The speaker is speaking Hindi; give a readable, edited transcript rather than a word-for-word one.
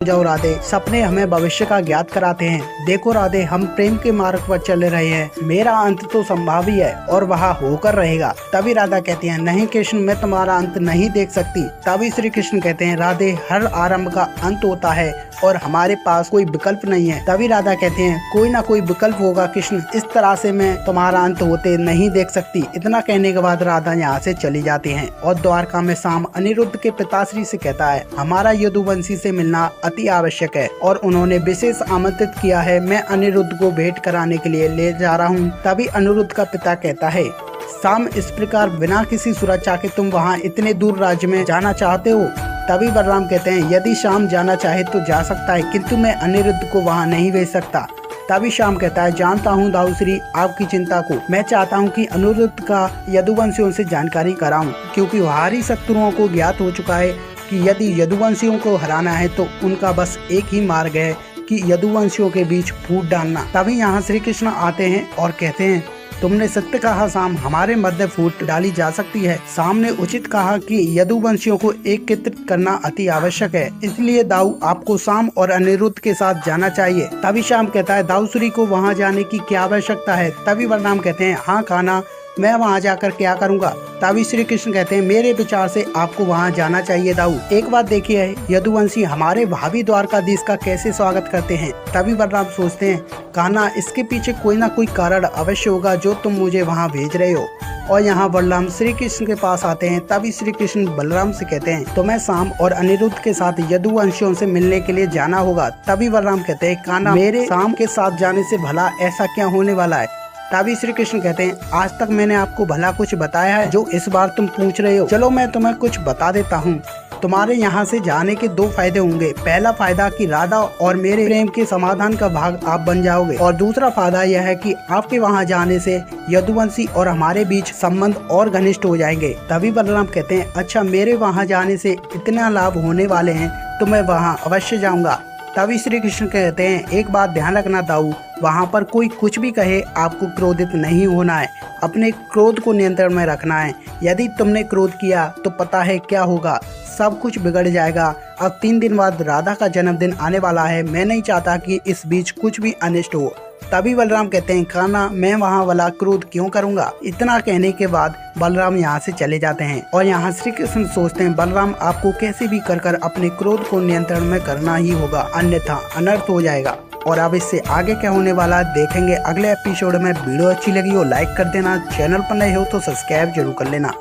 जाओ राधे, सपने हमें भविष्य का ज्ञात कराते हैं। देखो राधे, हम प्रेम के मार्ग पर चल रहे हैं। मेरा अंत तो संभावी है और वह होकर रहेगा। तभी राधा कहती है, नहीं कृष्ण, मैं तुम्हारा अंत नहीं देख सकती। तभी श्री कृष्ण कहते हैं, राधे, हर आरंभ का अंत होता है और हमारे पास कोई विकल्प नहीं है। तभी राधा कहते हैं, कोई ना कोई विकल्प होगा कृष्ण, इस तरह से मैं तुम्हारा अंत होते नहीं देख सकती। इतना कहने के बाद राधा यहाँ से चली जाती हैं और द्वारका में शाम अनिरुद्ध के पिताश्री से कहता है, हमारा यदुवंशी से मिलना अति आवश्यक है और उन्होंने विशेष आमंत्रित किया है। मैं अनिरुद्ध को भेंट कराने के लिए ले जा रहा हूँ। तभी अनिरुद्ध का पिता कहता है, शाम, इस प्रकार बिना किसी सुरक्षा के तुम वहाँ इतने दूर राज्य में जाना चाहते हो? तभी बलराम कहते हैं, यदि शाम जाना चाहे तो जा सकता है, किंतु मैं अनिरुद्ध को वहाँ नहीं भेज सकता। तभी शाम कहता है, जानता हूँ दाऊश्री आपकी चिंता को। मैं चाहता हूँ कि अनिरुद्ध का यदुवंशियों से जानकारी कराऊं, क्योंकि बाहरी शत्रुओं को ज्ञात हो चुका है कि यदि यदुवंशियों को हराना है तो उनका बस एक ही मार्ग है कि यदुवंशियों के बीच फूट डालना। तभी यहाँ श्री कृष्ण आते हैं और कहते हैं, तुमने सत्य कहा शाम, हमारे मध्य फूट डाली जा सकती है। शाम ने उचित कहा कि यदुवंशियों को एकत्रित करना अति आवश्यक है, इसलिए दाऊ आपको शाम और अनिरुद्ध के साथ जाना चाहिए। तभी शाम कहता है, दाऊश्री को वहाँ जाने की क्या आवश्यकता है? तभी बलराम कहते हैं, हाँ कान्हा, मैं वहाँ जाकर क्या करूँगा? तभी श्री कृष्ण कहते हैं, मेरे विचार से आपको वहाँ जाना चाहिए दाऊ। एक बात देखिए, यदुवंशी हमारे भावी द्वारकाधीश का कैसे स्वागत करते हैं। तभी बलराम सोचते हैं, कान्हा, इसके पीछे कोई ना कोई कारण अवश्य होगा जो तुम मुझे वहाँ भेज रहे हो। और यहाँ बलराम श्री कृष्ण के पास आते हैं। तभी श्री कृष्ण बलराम से कहते हैं, तुम्हें शाम और अनिरुद्ध के साथ यदुवंशियों से मिलने के लिए जाना होगा। तभी बलराम कहते हैं, कान्हा, मेरे शाम के साथ जाने से भला ऐसा क्या होने वाला है? तभी श्री कृष्ण कहते हैं, आज तक मैंने आपको भला कुछ बताया है जो इस बार तुम पूछ रहे हो? चलो मैं तुम्हें कुछ बता देता हूँ। तुम्हारे यहाँ से जाने के दो फायदे होंगे। पहला फायदा कि राधा और मेरे प्रेम के समाधान का भाग आप बन जाओगे, और दूसरा फायदा यह है कि आपके वहाँ जाने से यदुवंशी और हमारे बीच संबंध और घनिष्ठ हो जाएंगे। तभी बलराम कहते हैं, अच्छा, मेरे वहाँ जाने से इतना लाभ होने वाले हैं तो मैं वहाँ अवश्य जाऊँगा। तभी श्री कृष्ण कहते हैं, एक बात ध्यान रखना दाऊ, वहाँ पर कोई कुछ भी कहे आपको क्रोधित नहीं होना है, अपने क्रोध को नियंत्रण में रखना है। यदि तुमने क्रोध किया तो पता है क्या होगा, सब कुछ बिगड़ जाएगा। अब 3 दिन बाद राधा का जन्मदिन आने वाला है, मैं नहीं चाहता कि इस बीच कुछ भी अनिष्ट हो। तभी बलराम कहते हैं, कान्हा, मैं वहाँ वाला क्रोध क्यों करूँगा? इतना कहने के बाद बलराम यहाँ से चले जाते हैं और यहाँ श्री कृष्ण सोचते हैं, बलराम आपको कैसे भी कर अपने क्रोध को नियंत्रण में करना ही होगा, अन्यथा अनर्थ हो जाएगा। और अब इससे आगे क्या होने वाला देखेंगे अगले एपिसोड में। वीडियो अच्छी लगी हो लाइक कर देना, चैनल पर नए हो तो सब्सक्राइब जरूर कर लेना।